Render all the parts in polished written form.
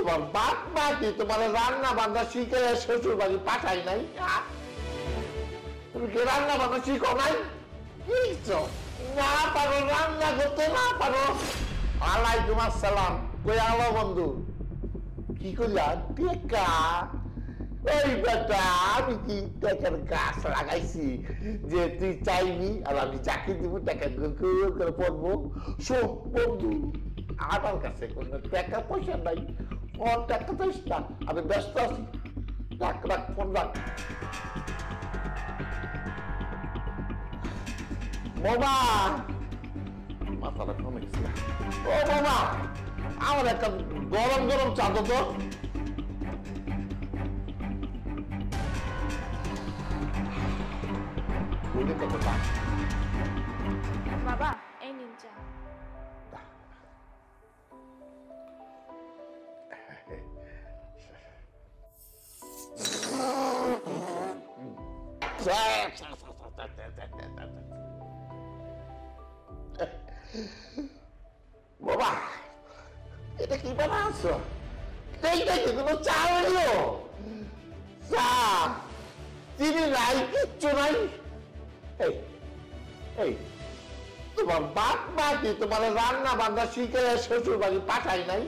তোমার বাপ মা কি তোমার রান্না বান্না শিখে শ্বশুর বাড়ি পাঠাই নাই? তুমি কি রান্না বান্না শিখো নাই? না পারো রান্না করতে, না পারো। ওয়ালাইকুম আসসালাম। কই আলো বন্ধু, কি করলা? টেকা? ওই বেটা, আমি কি টেকার গাছ লাগাইছি যে তুই চাইবি আর আমি চাকরি দিব, টাকা করে পড়বো? শোন বন্ধু, আমার কাছে কোনো টাকা পয়সা নাই, ফোন টাকা দিস না, আমি ব্যস্ত আছি। রাখ রাখ, ফোন রাখ। বাবা, মাথাটা কমে গেছে। ও বাবা, আমার একটা গরম গরম চাদর তো। বাবা, এই নিন চা। বাবা, এটা কি বানাচ্ছ? কোনো চা হইলো? চা চিনি নাই, কিচ্ছু নাই। এই তোমার বাপ মা কি তোমার রান্না বান্না শিখে শ্বশুর বাড়ি পাঠাই নাই?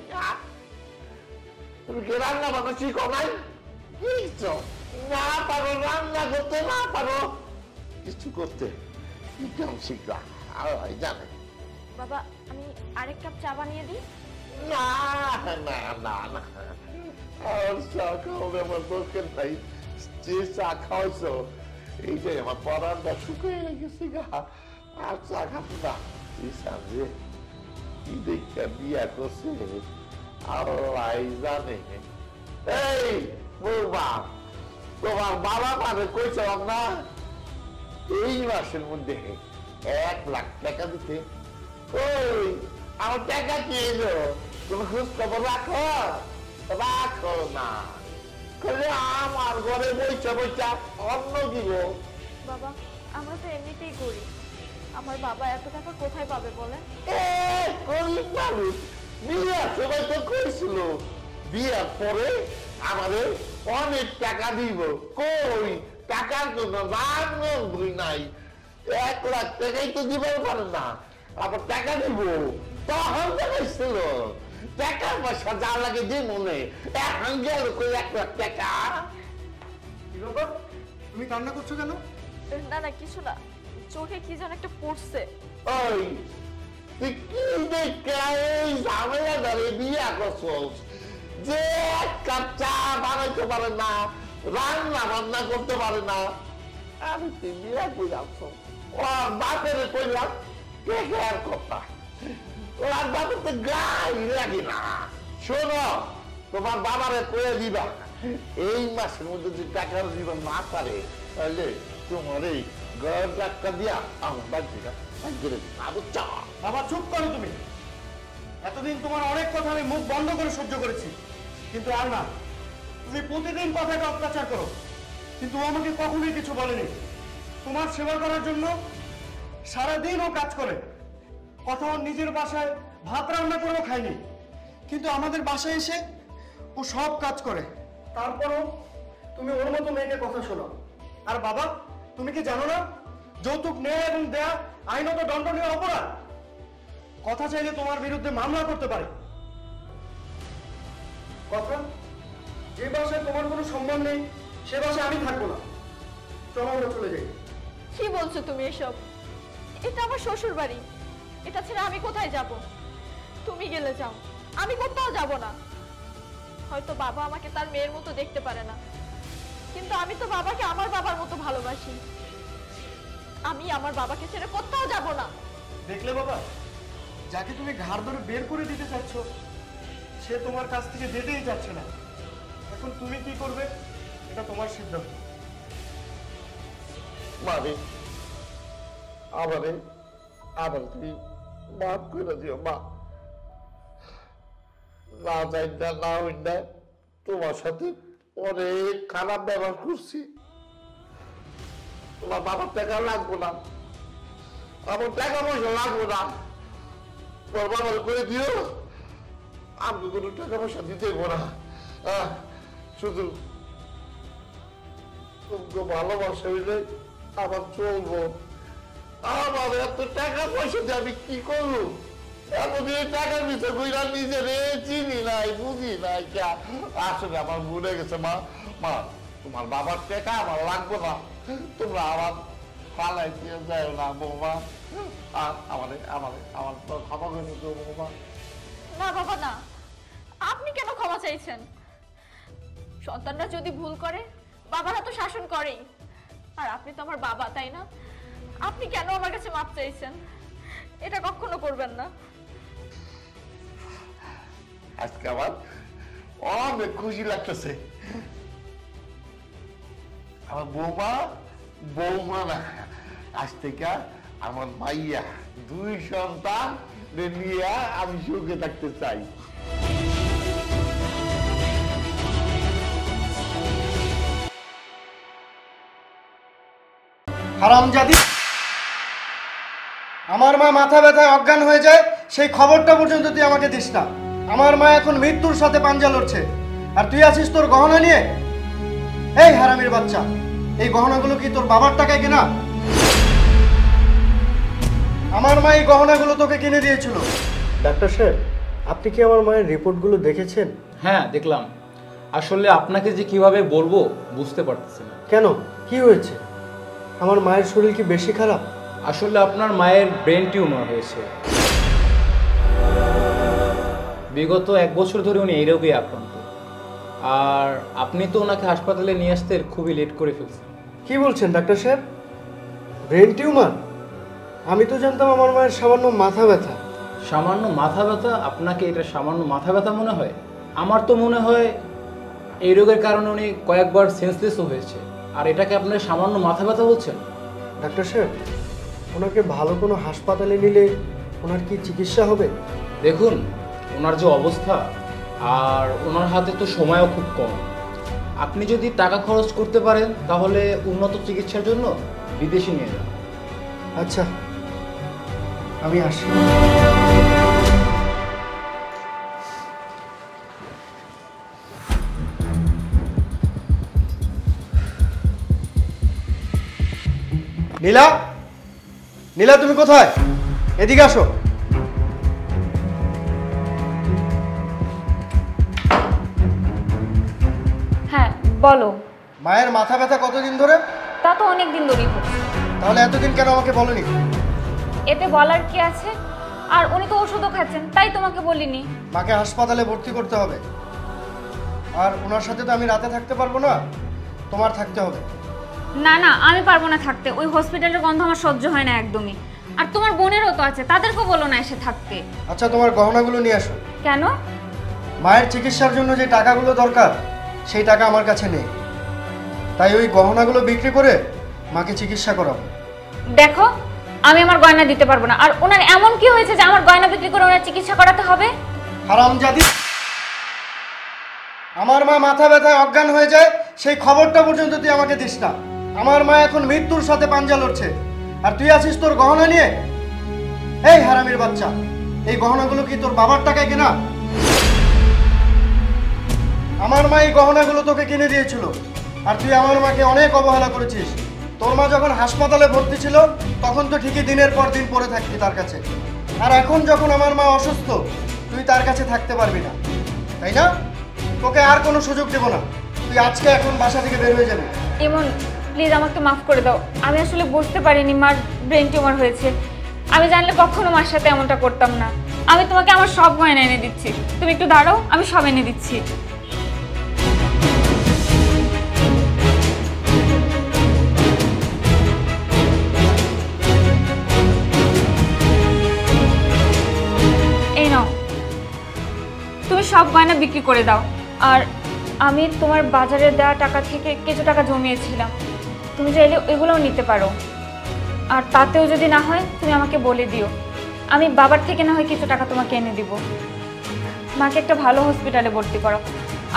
তুমি কি রান্না বান্না শিখো নাই? না পারো রান্না করতে, না পারো কিছু করতে, কেমন শিখবা জানে? বাবা, আমি আরেক কাপ চা বানিয়ে দিই। না না না না, আর চা খাওয়াবে আমার দরকার নাই। যে চা খাওয়াইছো এইটাই আমার পরানটা শুকিয়ে গেছে গা, আর চা খাবো না। যে কি দেখা বিয়া করছে আল্লাহ জানে। এই বৌমা, তোমার বাবা মানে কইছিলাম না এই মাসের মধ্যে 1 লাখ টাকা দিতে। ওই আমার টাকা কি এলো? তুমি খোঁজ খবর রাখো? রাখো না, আমার ঘরে বইচা বইচা অন্য দিব। বাবা, আমরা তো এমনিতেই গরিব, আমার বাবা এত টাকা কোথায় পাবে বলেন? গরিব মানুষ, বিয়ার সময় তো কইছিল বিয়ার পরে আমাদের অনেক টাকা দিব। কই টাকার কোনো নাম নাই, 1 লাখ টাকাই তো দিবার পারে না, আবার টাকা দিব। তখন দেখাইছিল টাকা পয়সা যা লাগে যে মনে, এখন গেল কই 1 লাখ টাকা। কি ব্যাপার, তুমি কান্না করছো কেন? না না, কিছু না, চোখে কি যেন একটা পড়ছে। ওই তুই কি দেখে এই ঝামেলা ধরে বিয়া করছস যে 1 কাপ চা বানাইতে পারে না, রান্না বান্না করতে পারে না? আমি তুই বিয়া করলাম, ওর বাপের কইলাম কে আর কথা, ওর বাপের তো গাই লাগে না। শোনো, তোমার বাবারে কয়ে দিবা এই মাসের মধ্যে যদি টাকা দিবা না পারে, তাহলে তোমার এই ঘর টাকা দিয়া আমার বাড়িটা চা। বাবা চুপ করো তুমি। এতদিন তোমার অনেক কথা আমি মুখ বন্ধ করে সহ্য করেছি, কিন্তু আর না। তুমি প্রতিদিন কথাটা অত্যাচার করো, কিন্তু ও আমাকে কখনোই কিছু বলেনি। তোমার সেবা করার জন্য সারাদিন ও কাজ করে, কথা ওর নিজের বাসায় ভাত রান্না করেও খায়নি, কিন্তু আমাদের বাসায় এসে ও সব কাজ করে। তারপরও তুমি ওর মতো মেয়েকে কথা শোনো। আর বাবা, তুমি কি জানো না যৌতুক নেওয়া এবং দেয়া আইনত দণ্ডনীয় অপরাধ? কথা চাইলে তোমার বিরুদ্ধে মামলা করতে পারে। কথা, যে বাসায় তোমার কোনো সম্মান নেই সে বাসায় আমি থাকবো না। চলো আমরা চলে যাই। কি বলছো তুমি এসব? এটা আমার শ্বশুর বাড়ি, এটা ছেড়ে আমি কোথায় যাব? তুমি গেলে যাও, আমি কোথাও যাব না। হয়তো বাবা আমাকে তার মেয়ের মতো দেখতে পারে না, কিন্তু আমি তো বাবাকে আমার বাবার মতো ভালোবাসি। আমি আমার বাবাকে ছেড়ে কোথাও যাব না। দেখলে বাবা, যাকে তুমি ঘাড় ধরে বের করে দিতে চাচ্ছ সে তোমার কাছ থেকে যেতেই যাচ্ছে না। এখন তুমি কি করবে এটা তোমার সিদ্ধান্ত। মানে আবার তুমি মাফ করে দিও মা। না চাইটা না হইনা তোমার সাথে অনেক খারাপ ব্যবহার করছি। তোমার বাবার টাকা লাগবো না, আমার টাকা পয়সা লাগবো না, তোমার বাবার করে দিও। আমাকে কোনো টাকা পয়সা দিতে হইব না, শুধু তোমাকে ভালোবাসা হইলে আমার চলবো। আমার এত টাকা পয়সা দিয়ে আমি কি করবো? এতদিন টাকার বিষয় কইরা নিজের চিনি নাই, বুঝি নাই। আসলে আমার ভুলে গেছে মা। মা, তোমার বাবার টাকা আমার লাগবে না, তোমরা আমার পালাই দিয়ে যাও না বৌমা। আর আমার ক্ষমা করে দিও বৌমা। না বাবা না, আপনি কেন ক্ষমা চাইছেন? সন্তানরা যদি ভুল করে বাবারা তো শাসন করেই, আর আপনি তো আমার বাবা, তাই না? আপনি কেন আমার কাছে মাপ চাইছেন? এটা কখনো করবেন না। আজকে আমার অনেক খুশি লাগতেছে। আমার বৌমা, বৌমা না, আজ থেকে আমার মাইয়া, 2 সন্তান নিয়ে আমি সুখে থাকতে চাই। হারামজাদি, আমার মা মাথা ব্যথায় অজ্ঞান হয়ে যায় সেই খবরটা পর্যন্ত তুই আমাকে দিস না। আমার মা এখন মৃত্যুর সাথে পাঞ্জা লড়ছে, আর তুই আছিস তোর গহনা নিয়ে। এই হারামির বাচ্চা, এই গহনাগুলো কি তোর বাবার টাকায় কেনা? আমার মা এই গহনাগুলো তোকে কিনে দিয়েছিল। ডাক্তার সাহেব, আপনি কি আমার মায়ের রিপোর্টগুলো দেখেছেন? হ্যাঁ দেখলাম। আসলে আপনাকে যে কিভাবে বলবো বুঝতে পারতেছি না। কেন, কি হয়েছে? আমার মায়ের শরীর কি বেশি খারাপ? আসলে আপনার মায়ের ব্রেন টিউমার হয়েছে। বিগত 1 বছর ধরে উনি এই রোগে আক্রান্ত, আর আপনি তো ওনাকে হাসপাতালে নিয়ে আসতে খুবই লেট করে ফেলছেন। কি বলছেন ডাক্তার সাহেব? Brain tumour? আমি তো জানতাম আমার মায়ের সামান্য মাথা ব্যথা। সামান্য মাথা ব্যথা? আপনাকে এটা সামান্য মাথা ব্যথা মনে হয়? আমার তো মনে হয় এই রোগের কারণে উনি কয়েকবার সেন্সলেসও হয়েছে, আর এটাকে আপনার সামান্য মাথা ব্যথা বলছেন? ডাক্তার সাহেব, ওনাকে ভালো কোনো হাসপাতালে নিলে ওনার কি চিকিৎসা হবে? দেখুন, ওনার যে অবস্থা, আর ওনার হাতে তো সময়ও খুব কম। আপনি যদি টাকা খরচ করতে পারেন তাহলে উন্নত চিকিৎসার জন্য বিদেশে নিয়ে যান। আচ্ছা, আমি আসি। নীলা, নীলা তুমি কোথায়? এদিকে আসো। হ্যাঁ বলো। মায়ের মাথা ব্যথা কতদিন ধরে? তা তো অনেক দিন ধরেই হচ্ছে। তাহলে এতদিন কেন আমাকে বলনি? এতে বলার কি আছে? আর উনি তো ওষুধও খাচ্ছেন, তাই তোমাকে বলিনি। মাকে হাসপাতালে ভর্তি করতে হবে, আর ওনার সাথে তো আমি রাতে থাকতে পারবো না, তোমার থাকতে হবে। না না, আমি পারবো না থাকতে। ওই হসপিটালের গন্ধ আমার সহ্য হয় না একদমই। আর তোমার বোনেরও তো আছে, তাদেরকেও বলো না এসে থাকতে। আচ্ছা, তোমার গহনাগুলো নিয়ে আসো। কেন? মায়ের চিকিৎসার জন্য যে টাকাগুলো দরকার সেই টাকা আমার কাছে নেই, তাই ওই গহনাগুলো বিক্রি করে মাকে চিকিৎসা করাবো। দেখো, আমি আমার গয়না দিতে পারবো না। আর ওনার এমন কি হয়েছে যে আমার গয়না বিক্রি করে ওনার চিকিৎসা করাতে হবে? হারামজাদি, আমার মা মাথা ব্যথায় অজ্ঞান হয়ে যায় সেই খবরটা পর্যন্ত তুই আমাকে দিস না। আমার মা এখন মৃত্যুর সাথে পাঞ্জা লড়ছে, আর তুই আছিস তোর গহনা নিয়ে। এই হারামির বাচ্চা, এই গহনাগুলো কি তোর বাবার টাকায় কেনা? আমার মা এই গহনাগুলো তোকে কিনে দিয়েছিল, আর তুই আমার মাকে অনেক অবহেলা করেছিস। তোর মা যখন হাসপাতালে ভর্তি ছিল তখন তো ঠিকই দিনের পর দিন পড়ে থাকতি তার কাছে, আর এখন যখন আমার মা অসুস্থ তুই তার কাছে থাকতে পারবি না, তাই না? তোকে আর কোনো সুযোগ দেব না, তুই আজকে এখন বাসা থেকে বের হয়ে যাবি। এমন প্লিজ আমাকে মাফ করে দাও। আমি আসলে বুঝতে পারিনি মার ব্রেন টিউমার হয়েছে। আমি জানলে কখনো মার সাথে এমনটা করতাম না। আমি তোমাকে আমার সব গয়না এনে দিচ্ছি, তুমি একটু দাঁড়াও, আমি সব এনে দিচ্ছি। এই নাও, তুমি সব গয়না বিক্রি করে দাও। আর আমি তোমার বাজারে দেওয়া টাকা থেকে কিছু টাকা জমিয়েছিলাম, তুমি চাইলে এগুলোও নিতে পারো। আর তাতেও যদি না হয় তুমি আমাকে বলে দিও, আমি বাবার থেকে না হয় কিছু টাকা তোমাকে এনে দিব। মাকে একটা ভালো হসপিটালে ভর্তি করো,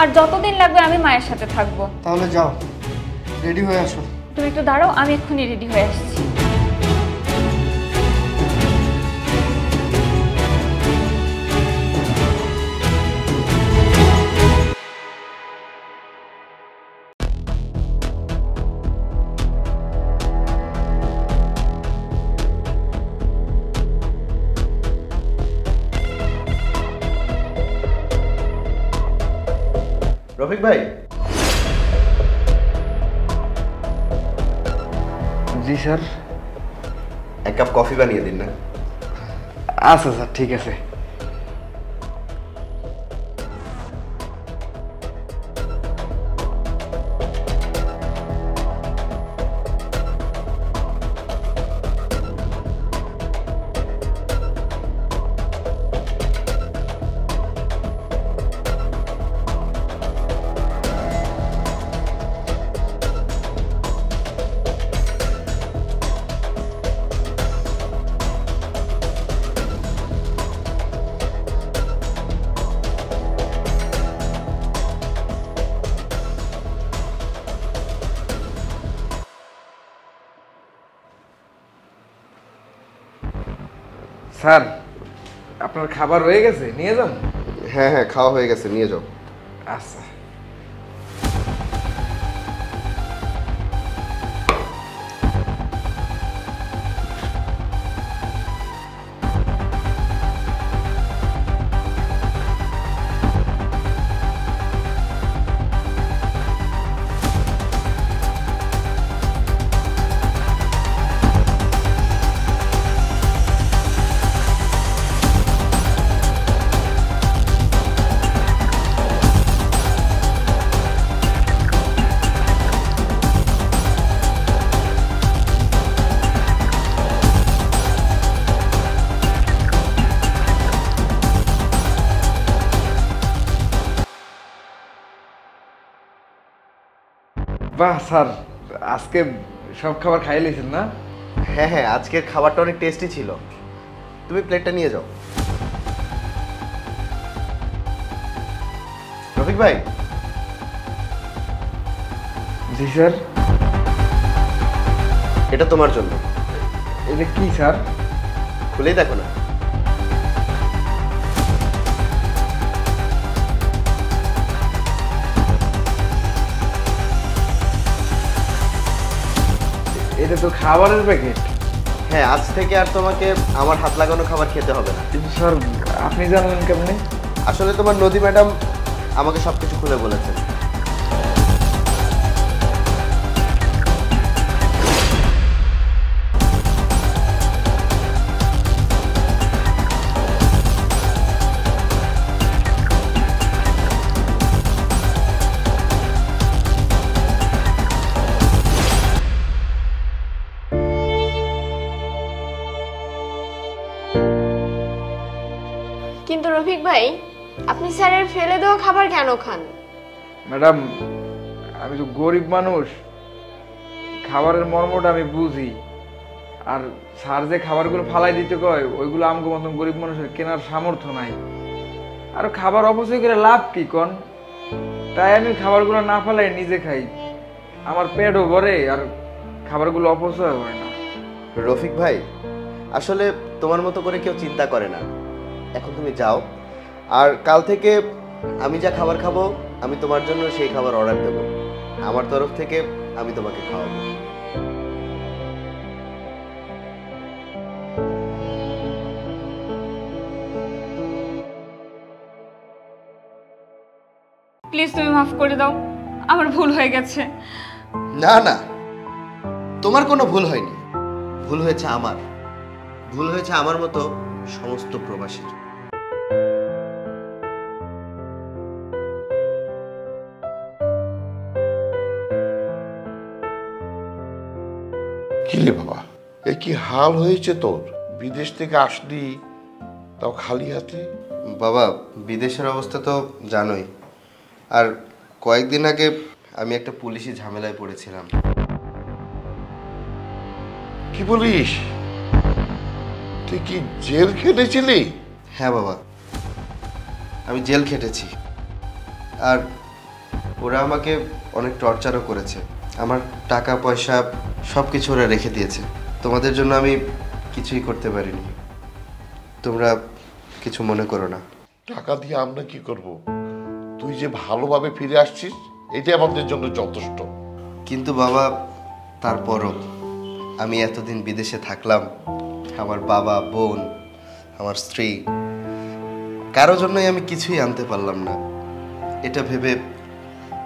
আর যতদিন লাগবে আমি মায়ের সাথে থাকবো। তাহলে যাও, রেডি হয়ে আসো। তুমি একটু দাঁড়াও, আমি এক্ষুনি রেডি হয়ে আসছি। রফিক ভাই। জি স্যার। এক কাপ কফি বানিয়ে দিন না। আচ্ছা স্যার, ঠিক আছে। স্যার, আপনার খাবার হয়ে গেছে, নিয়ে যান। হ্যাঁ হ্যাঁ, খাওয়া হয়ে গেছে, নিয়ে যাও। আচ্ছা। বাহ স্যার, আজকে সব খাবার খাই লিয়েছেন না? হ্যাঁ হ্যাঁ, আজকের খাবারটা অনেক টেস্টি ছিল। তুমি প্লেটটা নিয়ে যাও। রফিক ভাই। জি স্যার। এটা তোমার জন্য। এটা কি স্যার? খুলেই দেখো না। এটা তো খাবারের প্যাকেট। হ্যাঁ, আজ থেকে আর তোমাকে আমার হাত লাগানো খাবার খেতে হবে না। কিন্তু স্যার, আপনি জানলেন কেমনে? আসলে তোমার নদী ম্যাডাম আমাকে সবকিছু খুলে বলেছেন। কিন্তু রফিক ভাই, আপনি স্যারের ফেলে দেওয়া খাবার কেন খান? ম্যাডাম, আমি তো গরিব মানুষ, খাবারের মর্মটা আমি বুঝি। আর স্যার যে খাবারগুলো ফালাই দিতে কয়, ওইগুলো আমগো মতন গরিব মানুষের কেনার সামর্থ্য নাই। আর খাবার অপচয় করে লাভ কি কন? তাই আমি খাবারগুলো না ফালাই নিজে খাই। আমার পেটও ভরে আর খাবারগুলো অপচয় হয় না। রফিক ভাই, আসলে তোমার মতো করে কেউ চিন্তা করে না। এখন তুমি যাও, আর কাল থেকে আমি যা খাবার খাবো আমি তোমার জন্য সেই খাবার অর্ডার দেবো। আমার তরফ থেকে আমি তোমাকে খাওয়াবো। প্লিজ তুমি মাফ করে দাও, আমার ভুল হয়ে গেছে। না না, তোমার কোনো ভুল হয়নি। ভুল হয়েছে আমার। ভুল হয়েছে আমার মতো সমস্ত প্রবাসীর। কি রে বাবা, এ কি হাল হয়েছে তোর? বিদেশ থেকে আসলি তাও খালি হাতে? বাবা, বিদেশের অবস্থা তো জানোই। আর কয়েকদিন আগে আমি একটা পুলিশি ঝামেলায় পড়েছিলাম। কি বলিস? তুই কি জেল খেটেছিলি? হ্যাঁ বাবা, আমি জেল খেটেছি। আর ওরা আমাকে অনেক টর্চারও করেছে। আমার টাকা পয়সা সব কিছু ওরা রেখে দিয়েছে। তোমাদের জন্য আমি কিছুই করতে পারিনি। তোমরা কিছু মনে করো না। টাকা দিয়ে আমরা কি করব? তুই যে ভালোভাবে ফিরে আসছিস এটাই আমাদের জন্য যথেষ্ট। কিন্তু বাবা, তারপরও আমি এতদিন বিদেশে থাকলাম, আমার বাবা, বোন, আমার স্ত্রী, কারো জন্যই আমি কিছুই আনতে পারলাম না। এটা ভেবে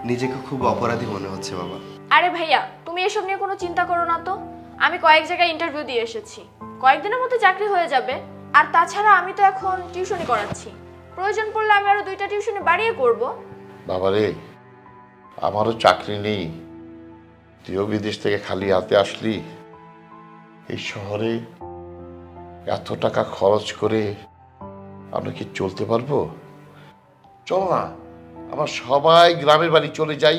নিজেকে খুব অপরাধী মনে হচ্ছে বাবা। আরে ভাইয়া, তুমি এসব নিয়ে কোনো চিন্তা করো না তো। আমি কয়েক জায়গায় ইন্টারভিউ দিয়ে এসেছি, কয়েকদিনের মধ্যে চাকরি হয়ে যাবে। আর তাছাড়া আমি তো এখন টিউশনি করাচ্ছি, প্রয়োজন পড়লে আমি আরো 2টা টিউশনি বাড়িয়ে করব। বাবারে, আমারও চাকরি নেই, তুইও বিদেশ থেকে খালি হাতে আসলি। এই শহরে এত টাকা খরচ করে আমরা কি চলতে পারবো? চল না, আমরা সবাই গ্রামের বাড়ি চলে যাই।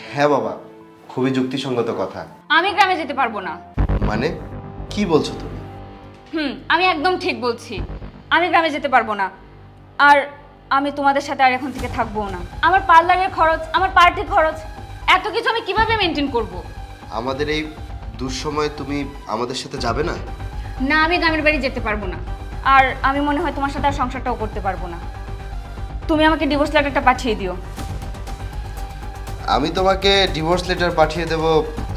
হ্যাঁ বাবা, খুবই যুক্তিসঙ্গত কথা। আমি গ্রামে যেতে পারবো না। মানে কি বলছো তুমি? আমি একদম ঠিক বলছি, আমি গ্রামে যেতে পারবো না। আর আমি তোমাদের সাথে আর এখন থেকে থাকবো না। আমার পার্লারের খরচ, আমার পার্টি খরচ, এত কিছু আমি কিভাবে মেনটেন করব? আমাদের এই দুঃসময়ে তুমি আমাদের সাথে যাবে না? না, আমি গ্রামের বাড়ি যেতে পারবো না। আর আমি মনে হয় তোমার সাথে আর সংসারটাও করতে পারবো না। তুমি আমাকে ডিভোর্স লেটারটা পাঠিয়ে দিও। আমি তোমাকে ডিভোর্স লেটার পাঠিয়ে দেব,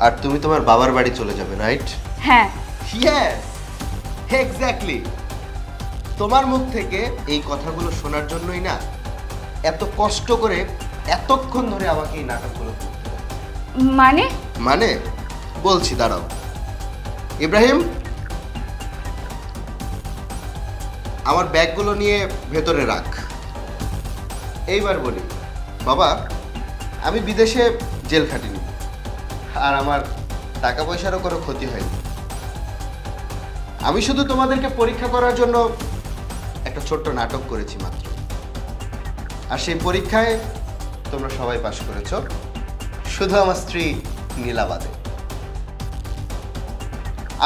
আর তুমি তোমার বাবার বাড়ি চলে যাবে, রাইট? হ্যাঁ। Yes, exactly. তোমার মুখ থেকে এই কথাগুলো শোনার জন্যই না এত কষ্ট করে এতক্ষণ ধরে আমাকে এই নাটকগুলো করতে হয়। মানে বলছি, দাঁড়াও। ইব্রাহিম, আমার ব্যাগগুলো নিয়ে ভেতরে রাখ। এইবার বলি বাবা, আমি বিদেশে জেল খাটিনি, আর আমার টাকা পয়সারও কোনো ক্ষতি হয়নি। আমি শুধু তোমাদেরকে পরীক্ষা করার জন্য একটা ছোট্ট নাটক করেছি মাত্র। আর সেই পরীক্ষায় তোমরা সবাই পাশ করেছো, শুধু আমার স্ত্রী নীলা বাদে।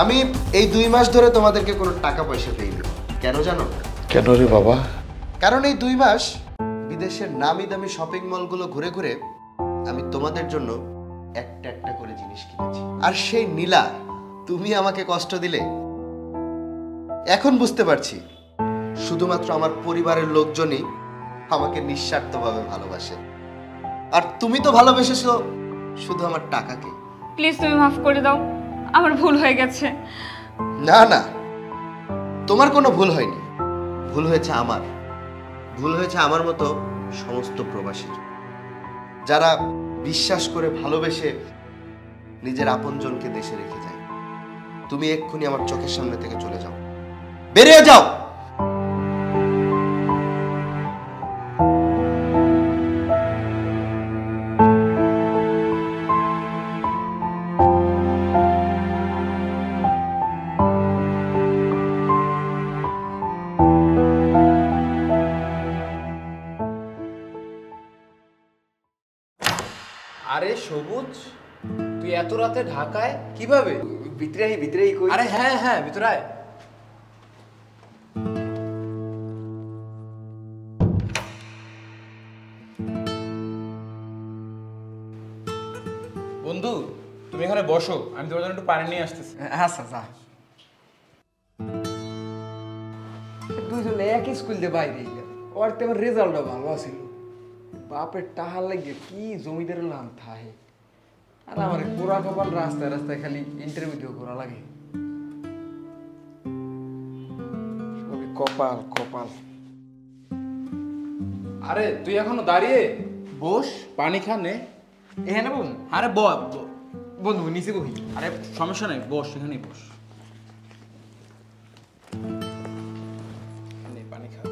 আমি এই 2 মাস ধরে তোমাদেরকে কোনো টাকা পয়সা দিইনি। কেন জানো? কেন রে বাবা? কারণ এই 2 মাস বিদেশের নামি দামি শপিং মলগুলো ঘুরে ঘুরে আমি তোমাদের জন্য একটা একটা করে জিনিস কিনেছি। আর সেই নীলা, তুমি আমাকে কষ্ট দিলে। এখন বুঝতে পারছি, শুধুমাত্র আমার পরিবারের লোকজনই আমাকে নিঃস্বার্থভাবে ভালোবাসে। আর তুমি তো ভালোবেসেছো শুধু আমার টাকাকে। প্লিজ তুমি মাফ করে দাও, আমার ভুল হয়ে গেছে। না না, তোমার কোনো ভুল হয়নি, ভুল হয়েছে আমার। ভুল হয়েছে আমার মতো সমস্ত প্রবাসীর, যারা বিশ্বাস করে ভালোবেসে নিজের আপনজনকে দেশে রেখে যায়। তুমি এক্ষুনি আমার চোখের সামনে থেকে চলে যাও, বেরিয়ে যাও। আরে সবুজ, তুই এত রাতে ঢাকায় কিভাবে? ভিতরেই কই। আরে হ্যাঁ হ্যাঁ, ভিতরে আয়। বন্ধু, তুমি এখানে বসো, আমি তোমার জন্য একটু পানি নিয়ে আসতেছি। আচ্ছা যা। দুইজনে একই স্কুল দিয়ে বাইরে গেল, ওর তেমন রেজাল্টও ভালো আছিল। বাপের টাহার লাগে কি জমিদার নাম থাহে। আর আমার পুরা কপাল, রাস্তায় রাস্তায় খালি ইন্টারভিউ করা লাগে। সবই কপাল কপাল। আরে তুই এখনো দাঁড়িয়ে? বস, পানি খানে। এখানে বোন? আরে বন্ধু নিচে বহি। আরে সমস্যা নেই, বস, এখানেই বস। পানি খা।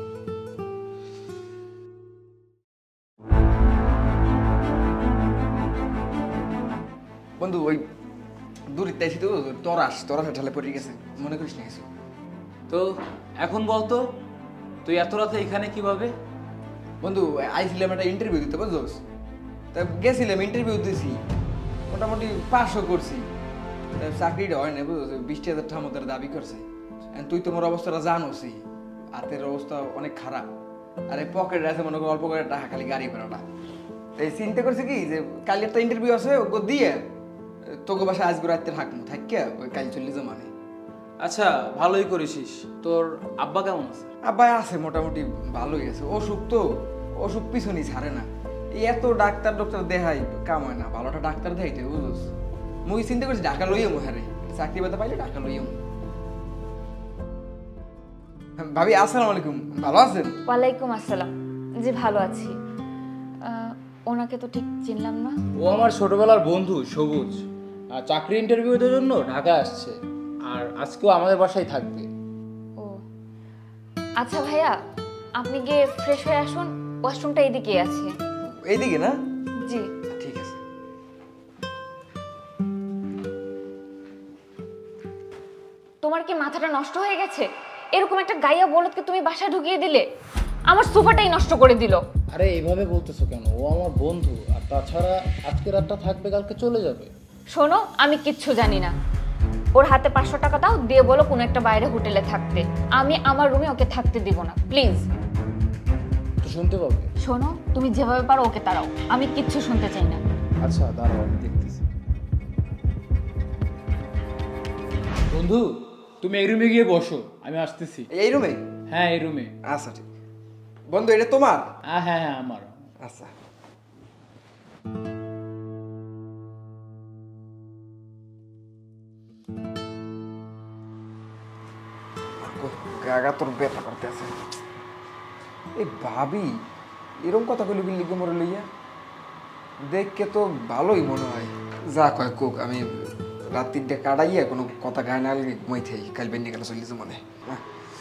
বন্ধু ওই দূরে তাইছি তো, তরাস ঢালে পড়ে গেছে, মনে করিস না কিছু? তো এখন বলতো, তুই এত রাতে এখানে কিভাবে? বন্ধু আইছিলাম একটা ইন্টারভিউ দিতে, বুঝছোস? তা গেছিলাম, ইন্টারভিউ দিয়েছি, মোটামুটি 500 করছি। চাকরিটা হয় না, বুঝছো? 20,000 টাকা মতো দাবি করছে। তুই তোমার অবস্থাটা জানোসই, হাতের অবস্থা অনেক খারাপ। আর এই পকেটে আছে মনে করো অল্প করে টাকা, খালি গাড়ি ভাড়াটা। এই চিন্তা করছে কি যে কালি একটা ইন্টারভিউ আছে, ওকে দিয়ে তোকে বাসায় আজকে রাত্রে থাকবো, থাকিয়া ওই কাল চলে জমানে। আচ্ছা, ভালোই করেছিস। তোর আব্বা কেমন আছে? আব্বা আছে মোটামুটি ভালোই আছে। অসুখ তো, অসুখ পিছনই ছাড়ে না। এই এত ডাক্তার দেখাই কাম হয় না, ভালোটা ডাক্তার দেখাইতে, বুঝোস? মুই চিন্তা করছি ঢাকা লইয়াম, হারে চাকরি বাতা পাইলে ঢাকা লইয়াম। ভাবি আসসালামু আলাইকুম, ভালো আছেন? ওয়ালাইকুম আসসালাম। জি ভালো আছি। ওনাকে তো ঠিক চিনলাম না। ও আমার ছোটবেলার বন্ধু সবুজ, আর চাকরি ইন্টারভিউর জন্য ঢাকা আসছে, আর আজকেও আমাদের বাসায় থাকবে। ও আচ্ছা ভাইয়া, আপনি গিয়ে ফ্রেশ হয়ে আসুন, ওয়াশরুমটা এইদিকে আছে। এইদিকে না? জি ঠিক আছে। তোমার কি মাথাটা নষ্ট হয়ে গেছে? এরকম একটা গাইয়া বলদকে তুমি বাসায় ঢুকিয়ে দিলে, আমার সোফাটাই নষ্ট করে দিল। আরে এইভাবে বলতেছো কেন? ও আমার বন্ধু, আর তাছাড়া আজকে রাতটা থাকবে, কালকে চলে যাবে। শোনো, আমি কিচ্ছু জানি না। ওর হাতে 500 টাকা দাও, দিয়ে বলো কোনো একটা বাইরে হোটেলে থাকতে। আমি আমার রুমে ওকে থাকতে দিব না, প্লিজ। তো শুনতে পাবে। শোনো, তুমি যেভাবে পারো ওকে তাড়াও, আমি কিচ্ছু শুনতে চাই না। আচ্ছা দাঁড়াও, আমি দেখতেছি। বন্ধু, তুমি এই রুমে গিয়ে বসো, আমি আসতেছি। এই রুমে? হ্যাঁ এই রুমে। আচ্ছা ঠিক। বন্ধু এটা তোমার? হ্যাঁ হ্যাঁ হ্যাঁ আমার। আচ্ছা। গাগা তোর ব্যথা করতে আছে। এই ভাবি এরকম কথা গুলো লিখে মরে লইয়া দেখকে তো ভালোই মনে হয়। যা কয় কোক, আমি রাত 3টে কাটাইয়া কোনো কথা গায়ে না লিখে ঘুমাই থাই। কাল বেন্নি গেলে চলিয়েছে মনে।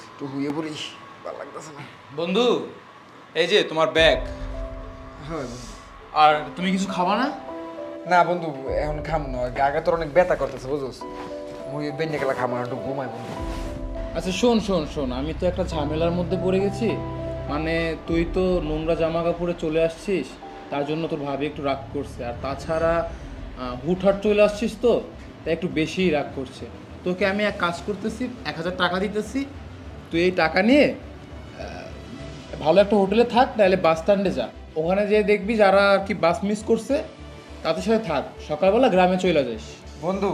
একটু হুয়ে পড়ি, ভালো লাগতেছে না। বন্ধু এই যে তোমার ব্যাগ। হ্যাঁ আর তুমি কিছু খাবা না? না বন্ধু, এখন খাম না। গাগা তোর অনেক ব্যথা করতেছে বুঝোস। মুই বেন্নি গেলে খাম না, একটু ঘুমাই বন্ধু। আচ্ছা শোন শোন শোন, আমি তো একটা ঝামেলার মধ্যে পড়ে গেছি। মানে তুই তো নোংরা জামা কাপড়ে চলে আসছিস, তার জন্য তোর ভাবি একটু রাগ করছে। আর তাছাড়া হুটহাট চলে আসছিস তো, তাই একটু বেশিই রাগ করছে। তোকে আমি এক কাজ করতেছি, 1000 টাকা দিতেছি, তুই এই টাকা নিয়ে ভালো একটা হোটেলে থাক, নাহলে বাস স্ট্যান্ডে যা। ওখানে যেয়ে দেখবি যারা আর কি বাস মিস করছে তাদের সাথে থাক, সকালবেলা গ্রামে চলে যাস। বন্ধু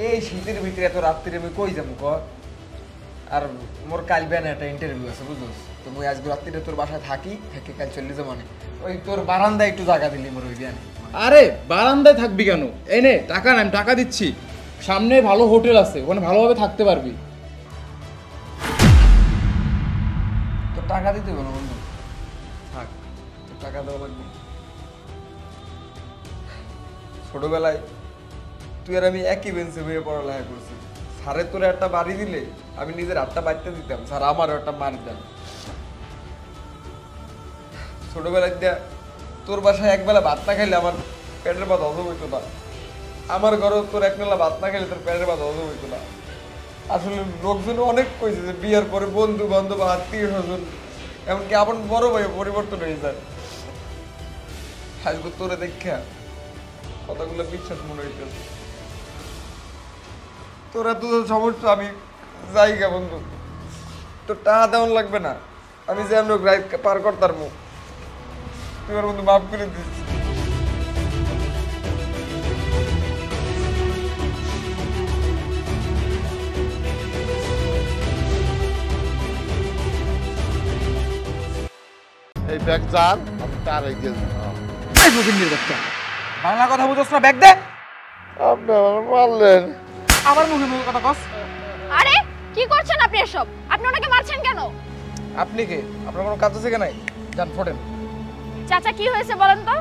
এই শীতের ভিতরে এত রাত্রিরে আমি কই যাবো ক? আর মোর কাল বেনা একটা ইন্টারভিউ আছে বুঝোস। তো মুই আজকে রাত্রিরে তোর বাসায় থাকি, থেকে কাল চলে যাবো। মানে ওই তোর বারান্দায় একটু জায়গা দিলি মোর ওই বিয়ানে। আরে বারান্দায় থাকবি কেন? এই নে টাকা, না আমি টাকা দিচ্ছি, সামনে ভালো হোটেল আছে, ওখানে ভালোভাবে থাকতে পারবি। তোর টাকা দিতে হবে না বন্ধু, থাক, তোর টাকা দেওয়া লাগবে। ছোটবেলায় তুই আর আমি একই বেঞ্চে বইয়ে পড়ালেখা করছি। স্যারের তোর একটা বাড়ি দিলে আমি নিজের হাতটা বাড়তে দিতাম, স্যার আমারও একটা মার দেন। ছোটবেলায় দিয়া তোর বাসায় একবেলা ভাত না খাইলে আমার পেটের ভাত হজম হইতো না। আমার ঘরেও তোর একবেলা ভাত না খাইলে তোর পেটের ভাত হজম হইতো না। আসলে লোকজন অনেক কইছে যে বিয়ার পরে বন্ধু বান্ধব আত্মীয় স্বজন এমনকি আমার বড় ভাই পরিবর্তন হয়ে যায়। আজকে তোরে দেখা কথাগুলো বিশ্বাস মনে হইতেছে। তোরা তো সমস্যা, আমি যাই গা বন্ধু, তোর টাকা দেওয়ান লাগবে না, আমি যে আমরা রাইড পার করতার মুখ, তুই আমার বন্ধু মাফ করে দিস। এই ব্যাগ যার, আমি তার এই যে বাংলা কথা বুঝোস না, ব্যাগ দে। আপনি আমার মারলেন। আবার মুখে মুখে কথা কস। আরে কি করছেন আপনি এসব? আপনি ওনাকে মারছেন কেন? আপনি কে? আপনার কোনো কাজ আছে নাই? যান ফোটেন। চাচা কি হয়েছে বলেন তো?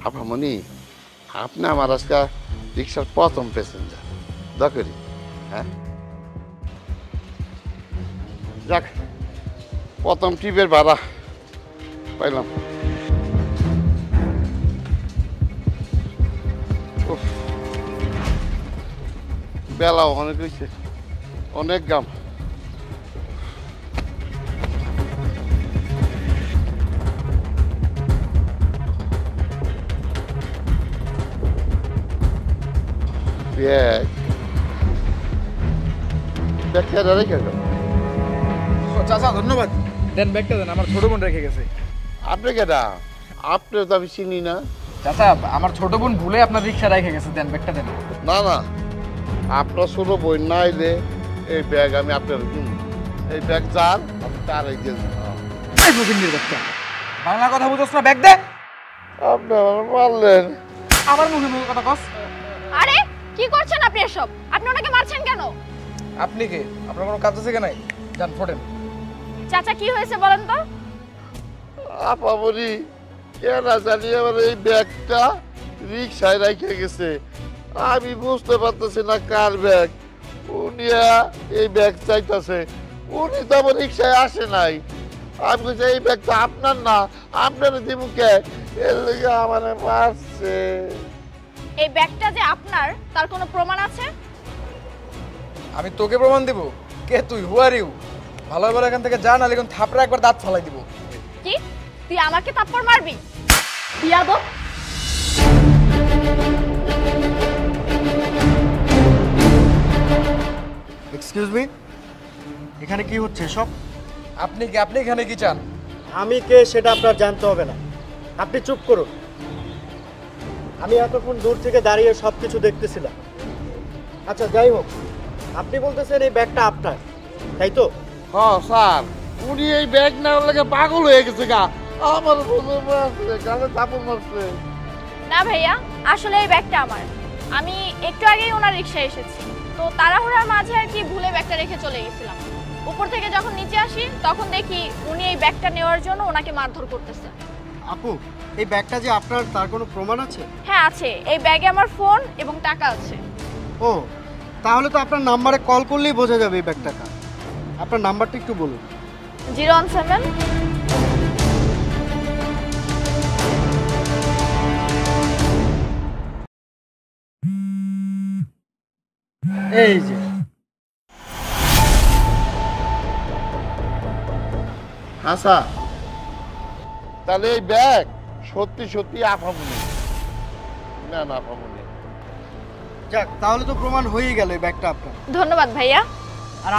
আপামনি, আপনি আমার আজকে রিক্সার প্রথম প্যাসেঞ্জার দরকারি। হ্যাঁ যাক, প্রথম ট্রিপের ভাড়া পাইলাম। বেলা অনেক হয়েছে, অনেক গাম। ব্যাগ ব্যাগ কেটে রেখে গেল। চাচা ধন্যবাদ, দেন ব্যাগটা দেন, আমার ছোট বোন রেখে গেছে। আপনি কেটা? আপনি তো আমি চিনি না। চাচা আমার ছোট বোন ভুলে আপনার রিক্সা রেখে গেছে, দেন ব্যাগটা দেন। না না, আপনার ছোট বই না এলে এই ব্যাগ আমি আপনার এই ব্যাগ যান, আমি তার এই যে বাংলা কথা বুঝোস না, ব্যাগ দে। আপনি আমার মারলেন। আবার মুখে মুখে কথা কস। আরে কি করছেন আপনি এসব? আপনি ওনাকে মারছেন কেন? আপনি কে? আপনার কোনো কাজ আছে কি নাই? যান ফোটেন। চাচা কি হয়েছে বলেন তো? আপামনি কেন জানি আমার এই ব্যাগটা রিক্সায় রেখে গেছে, আমি বুঝতে পারতেছি না কার ব্যাগ। উনি এই ব্যাগ চাইতেছে, উনি তো আমার রিক্সায় আসে নাই। আমি বলছি এই ব্যাগটা আপনার না, আপনার দিমুকে এর লেগে আমার মারছে। এই ব্যাগটা যে আপনার তার কোনো প্রমাণ আছে? আমি তোকে প্রমাণ দিব? কে তুই? হু আর ইউ? ভালো ভালো এখান থেকে যা, নাহলে এখন থাপড়া একবার দাঁত ফালাই দিব। কি তুই আমাকে থাপ্পড় মারবি? বিয়াদব! এক্সকিউজ মি, এখানে কি হচ্ছে সব? আপনি কি? আপনি এখানে কি চান? আমি কে সেটা আপনার জানতে হবে না, আপনি চুপ করুন। আমি এতক্ষণ দূর থেকে দাঁড়িয়ে সব কিছু দেখতেছিলাম। আচ্ছা যাই হোক, আপনি বলতেছেন এই ব্যাগটা আপনার, তাই তো? হ্যাঁ স্যার, উনি এই ব্যাগ নেওয়ার লেগে পাগল হয়ে গেছে গা, আমার বলে মারছে, গালে চাপড় মারছে। না ভাইয়া, আসলে এই ব্যাগটা আমার। আমি একটু আগেই ওনার রিকশায় এসেছি, তো তাড়াহুড়ার মাঝে আর কি ভুলে ব্যাগটা রেখে চলে গেছিলাম। উপর থেকে যখন নিচে আসি তখন দেখি উনি এই ব্যাগটা নেওয়ার জন্য ওনাকে মারধর করতেছে। আপু, এই ব্যাগটা যে আপনার তার কোনো প্রমাণ আছে? হ্যাঁ আছে, এই ব্যাগে আমার ফোন এবং টাকা আছে। ও, তাহলে তো আপনার নাম্বারে কল করলেই বোঝা যাবে এই ব্যাগটা কার। আপনার নাম্বারটা একটু বলুন। 017। এই যে আচ্ছা, তাহলে এই ব্যাগ সত্যি সত্যি আপামনি? না না আপামনি। যাক, তাহলে তো প্রমাণ হয়েই গেল এই ব্যাগটা আপনার। ধন্যবাদ ভাইয়া। আর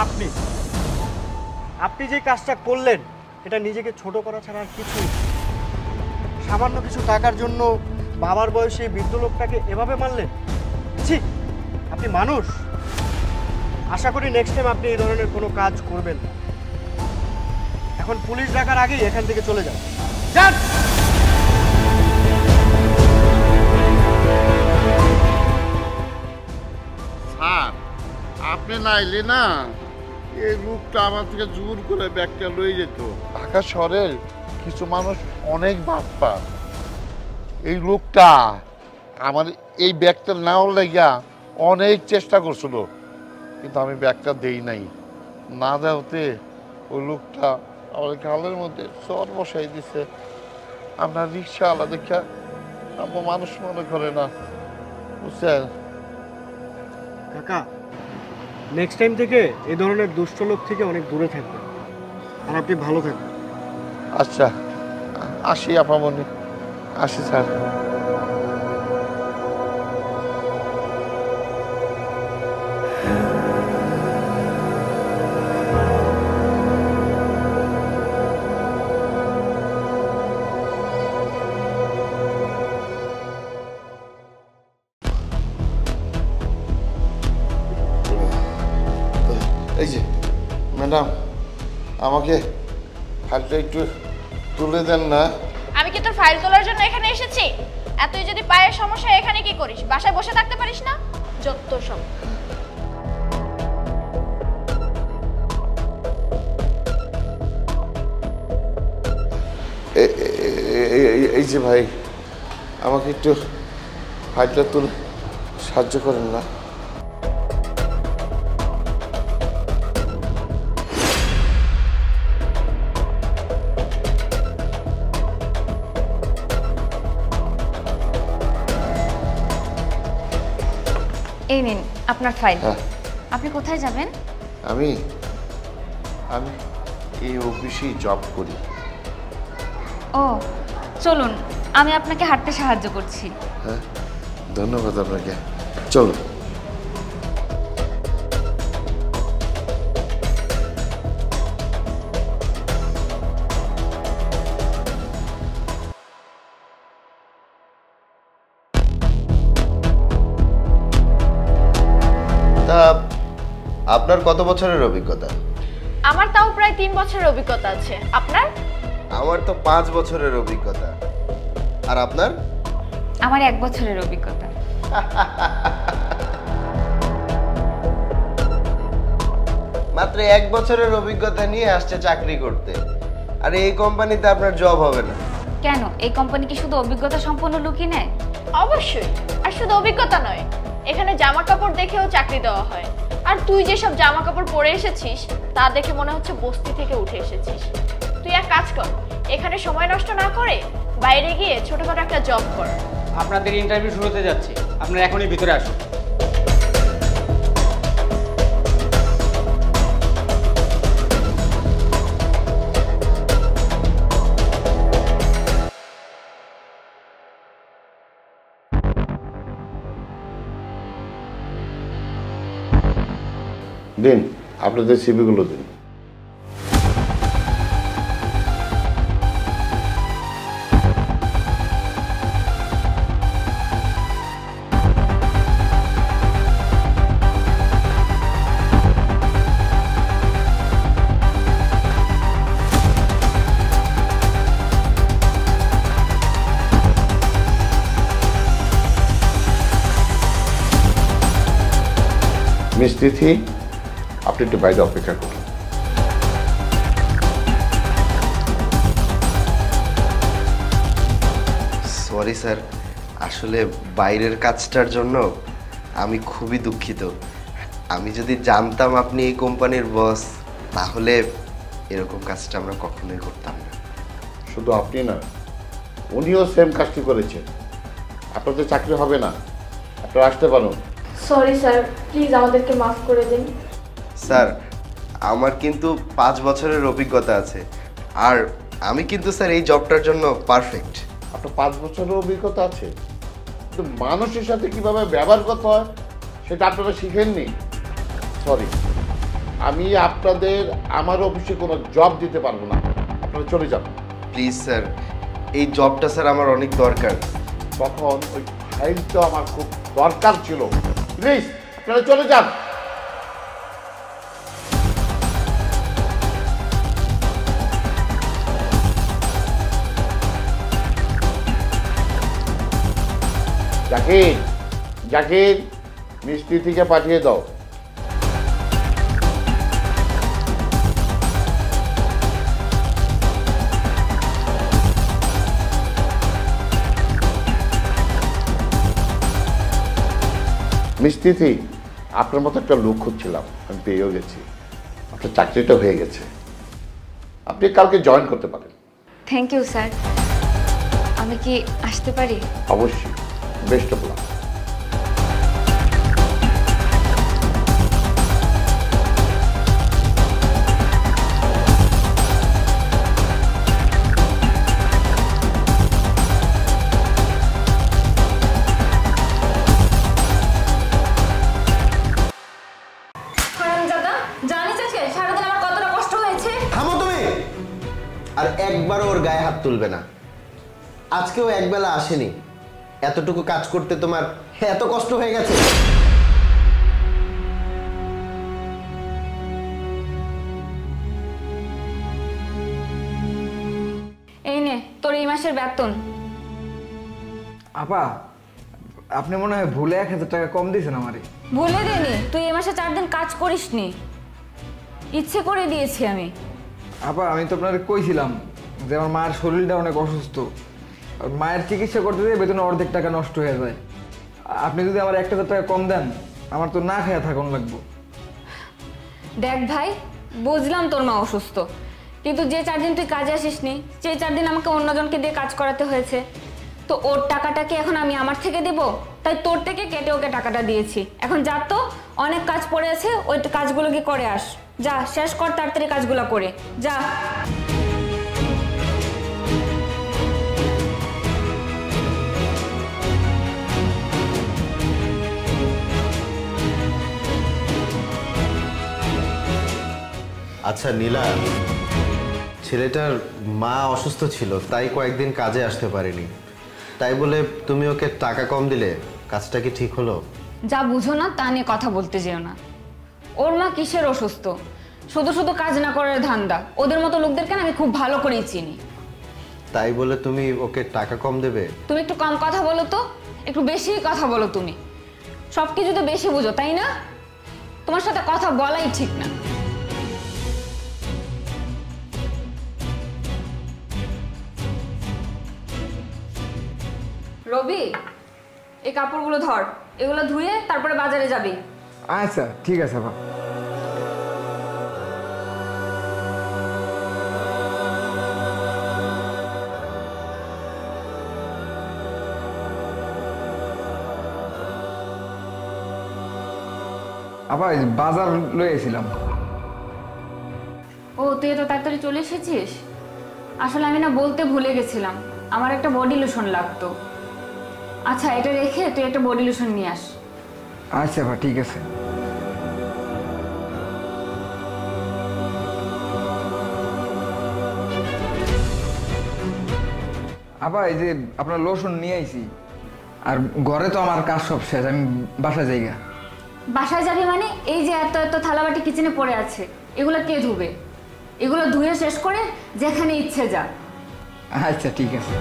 আপনি যে কাজটা করলেন এটা নিজেকে ছোট করা ছাড়া আর কিছুই না। সামান্য কিছু টাকার জন্য বাবার বয়সে এই বৃদ্ধ লোকটাকে এভাবে মারলেন। ছি, আপনি মানুষ? আশা করি নেক্সট টাইম আপনি এই ধরনের কোনো কাজ করবেন না। এখন পুলিশ ডাকার আগেই এখান থেকে চলে যান। যান। স্যার, আপনি না এলে না এই লোকটা আমার থেকে জোর করে ব্যাগটা লয়ে যেত। ঢাকা শহরের কিছু মানুষ অনেক বাপ্পা, এই লোকটা আমার এই ব্যাগটা নেওয়ার লাগিয়া অনেক চেষ্টা করছিল, কিন্তু আমি ব্যাগটা দেই নাই। না দেওয়াতে ওই লোকটা আমার গালের মধ্যে চর বসাই দিছে। আপনার রিক্সাওয়ালা দেখা আমার মানুষ মনে করে না, বুঝছেন? কাকা, নেক্সট টাইম থেকে এই ধরনের দুষ্ট লোক থেকে অনেক দূরে থাকবেন, আর আপনি ভালো থাকবেন। আচ্ছা, আসি আপামনি, আসি স্যার। এই যে ম্যাডাম, আমাকে ফাইলটা একটু তুলে দেন না। আমি কি তোর ফাইল তোলার জন্য এখানে এসেছি? এতই যদি পায়ের সমস্যা, এখানে কি করিস? বাসায় বসে থাকতে পারিস না? যত সব। এই যে ভাই, আমাকে একটু ফাইলটা তুলে সাহায্য করেন না। এই নিন আপনার ফাইল। হ্যাঁ। আপনি কোথায় যাবেন? আমি আমি এই অফিসেই জব করি। ও চলুন, আমি আপনাকে হাঁটতে সাহায্য করছি। হ্যাঁ, ধন্যবাদ আপনাকে। চলো। তা আপনার কত বছরের অভিজ্ঞতা? আমার তাও প্রায় 3 বছরের অভিজ্ঞতা আছে। আপনার? আমার তো 5 বছরের অভিজ্ঞতা। আর আপনার? আমার 1 বছরের অভিজ্ঞতা। মাত্র 1 বছরের অভিজ্ঞতা নিয়ে আসছে চাকরি করতে। আর এই কোম্পানিতে আপনার জব হবে না। কেন, এই কোম্পানি কি শুধু অভিজ্ঞতা সম্পন্ন লোকই নেয়? অবশ্যই, আর শুধু অভিজ্ঞতা নয়, এখানে জামা কাপড় দেখেও চাকরি দেওয়া হয়। আর তুই যেসব জামা কাপড় পরে এসেছিস তা দেখে মনে হচ্ছে বস্তি থেকে উঠে এসেছিস। তুই এক কাজ কর, এখানে সময় নষ্ট না করে বাইরে গিয়ে ছোটখাটো একটা জব কর। আপনাদের ইন্টারভিউ শুরু হতে যাচ্ছে, আপনারা এখনই ভিতরে আসুন। দিন, আপনাদের সিভিগুলো দিন। মিস তিথি, আপনি একটু বাইরে অপেক্ষা করুন। সরি স্যার, আসলে বাইরের কাজটার জন্য আমি খুবই দুঃখিত। আমি যদি জানতাম আপনি এই কোম্পানির বস, তাহলে এরকম কাজটা আমরা কখনোই করতাম না। শুধু আপনি না, উনিও সেম কাজটি করেছেন। আপনাদের চাকরি হবে না, আপনারা আসতে পারুন। সরি স্যার, প্লিজ আমাদেরকে মাফ করে দিন। স্যার, আমার কিন্তু 5 বছরের অভিজ্ঞতা আছে, আর আমি কিন্তু স্যার এই জবটার জন্য পারফেক্ট। আপনার 5 বছরের অভিজ্ঞতা আছে, কিন্তু মানুষের সাথে কিভাবে ব্যবহার করতে হয় সেটা আপনারা শিখেননি। সরি, আমি আপনাদের আমার অফিসে কোনো জব দিতে পারবো না, আপনারা চলে যান। প্লিজ স্যার, এই জবটা স্যার আমার অনেক দরকার। তখন ওই ফাইলটা আমার খুব দরকার ছিল। প্লিজ আপনারা চলে যান। জাকির, জাকির, মিষ্টি থেকে পাঠিয়ে দাও। মিষ্টি, আপনার মতো একটা লোক খুঁজছিলাম, আমি পেয়েও গেছি। আপনার চাকরিটা হয়ে গেছে, আপনি কালকে জয়েন করতে পারেন। Thank you sir. আমি কি আসতে পারি? অবশ্যই, বেস্ট অফ লাক। আর একবারও ওর গায়ে হাত তুলবে না। আজকেও একবেলা আসেনি, এতটুকু কাজ করতে তোমার এত কষ্ট হয়ে গেছে? এই নে তোর এই মাসের বেতন। আপা, আপনি মনে হয় ভুলে 1000 টাকা কম দিয়েছেন আমারে। ভুলে দেনি, তুই এই মাসে 4 দিন কাজ করিসনি, ইচ্ছে করে দিয়েছি আমি। আপা, আমি তো আপনাকে কইছিলাম যে আমার মায়ের শরীরটা অনেক অসুস্থ, আর মায়ের চিকিৎসা করতে গিয়ে বেতনে অর্ধেক টাকা নষ্ট হয়ে যায়। আপনি যদি আমার 1000 টাকা কম দেন, আমার তো না খেয়ে থাকুন লাগবো। দেখ ভাই, বুঝলাম তোর মা অসুস্থ, কিন্তু যে 4 দিন তুই কাজে আসিসনি, সেই 4 দিন আমাকে অন্যজনকে দিয়ে কাজ করাতে হয়েছে। তো ওর টাকাটা কি এখন আমি আমার থেকে দেব? তাই তোর থেকে কেটে ওকে টাকাটা দিয়েছি। এখন যা, তো অনেক কাজ পড়ে আছে, ওই কাজগুলো কি করে আস। যা, শেষ কর তাড়াতাড়ি কাজগুলো করে যা। আচ্ছা নীলা, ছেলেটার মা অসুস্থ ছিল, তাই কয়েকদিন কাজে আসতে পারেনি। তাই বলে তুমি ওকে টাকা কম দিলে, কাজটা কি ঠিক হলো? যা বুঝো না তা নিয়ে কথা বলতে যেও না। ওর মা কিসের অসুস্থ? শুধু শুধু কাজ না করার ধান্দা। ওদের মতো লোকদেরকে আমি খুব ভালো করেই চিনি। তাই বলে তুমি ওকে টাকা কম দেবে? তুমি একটু কম কথা বলো তো, একটু বেশি কথা বলো তুমি। সব কিছু তো বেশি বুঝো, তাই না? তোমার সাথে কথা বলাই ঠিক না। রবি, এই কাপড়গুলো ধর, এগুলো ধুয়ে তারপরে বাজারে যাবি। আচ্ছা ঠিক আছে আপা। আপা বাজার লয়েছিলাম। ও, তুই এত তাড়াতাড়ি চলে এসেছিস? আসলে আমি না বলতে ভুলে গেছিলাম, আমার একটা বডি লোশন লাগতো। আচ্ছা, এটা রেখে তুই একটা বডি লোশন নিয়ে আস। আচ্ছা আপা ঠিক আছে। আপা এই যে আপনার লোশন নিয়ে আইছি, আর ঘরে তো আমার কাজ সব শেষ, আমি বাসায় যাই গা। বাসায় যাবি মানে? এই যে এত এত থালাবাটি কিচেনে পড়ে আছে, এগুলো কে ধুবে? এগুলো ধুয়ে শেষ করে যেখানে ইচ্ছে যা। আচ্ছা ঠিক আছে।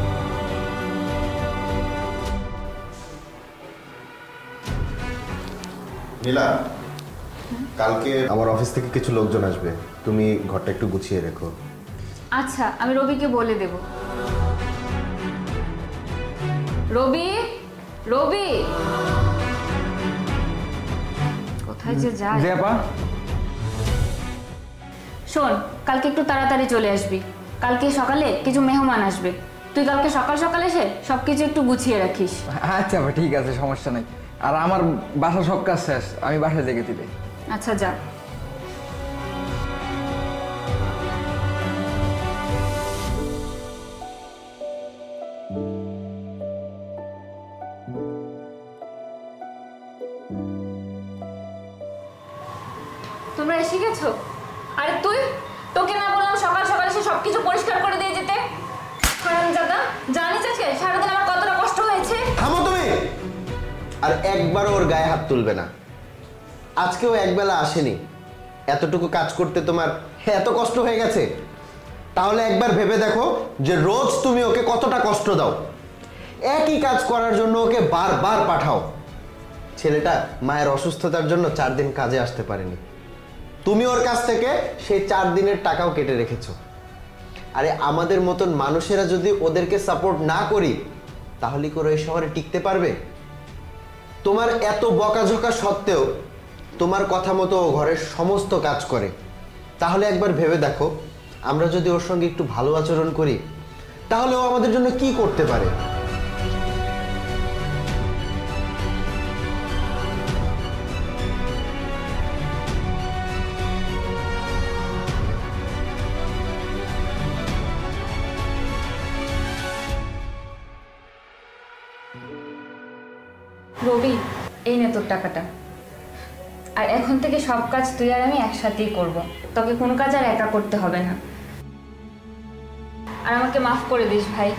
নীলা, কালকে আমার অফিস থেকে কিছু লোকজন আসবে, তুমি ঘরটা একটু গুছিয়ে রেখো। আচ্ছা, আমি রবিকে বলে দেব। রবি, রবি কোথায় যে যায়? জি আপা। শোন, কালকে একটু তাড়াতাড়ি চলে আসবি, কালকে সকালে কিছু মেহমান আসবে। তুই কালকে সকাল সকাল এসে সবকিছু একটু গুছিয়ে রাখিস। আচ্ছা আপা ঠিক আছে, সমস্যা নাই। আর আমার বাসা সব কাজ শেষ, আমি বাসায় জেগে দিলে। আচ্ছা যা। তোমরা এসে গেছো? আরে তুই, তোকে না বললাম সকাল সকাল এসে সবকিছু পরিষ্কার করে দিয়ে যেতে? হারামজাদা, জানিস আজকে সারাদিন আমার কতটা কষ্ট হয়েছে? থামো তুমি। আর একবারও ওর গায়ে হাত তুলবে না। আজকেও একবেলা আসেনি, এতটুকু কাজ করতে তোমার এত কষ্ট হয়ে গেছে? তাহলে একবার ভেবে দেখো যে রোজ তুমি ওকে কতটা কষ্ট দাও। একই কাজ করার জন্য ওকে বারবার পাঠাও। ছেলেটা মায়ের অসুস্থতার জন্য 4 দিন কাজে আসতে পারেনি, তুমি ওর কাছ থেকে সেই 4 দিনের টাকাও কেটে রেখেছো। আরে আমাদের মতন মানুষেরা যদি ওদেরকে সাপোর্ট না করি তাহলে করে এই শহরে টিকতে পারবে? তোমার এত বকাঝকা সত্ত্বেও তোমার কথা মতো ও ঘরের সমস্ত কাজ করে। তাহলে একবার ভেবে দেখো, আমরা যদি ওর সঙ্গে একটু ভালো আচরণ করি তাহলে ও আমাদের জন্য কি করতে পারে। রবি, এই নে তোর টাকাটা। আর এখন থেকে সব কাজ তুই আর আমি একসাথেই করব, তোকে কোনো কাজ আর একা করতে হবে না। আর আমাকে মাফ করে দিস ভাই।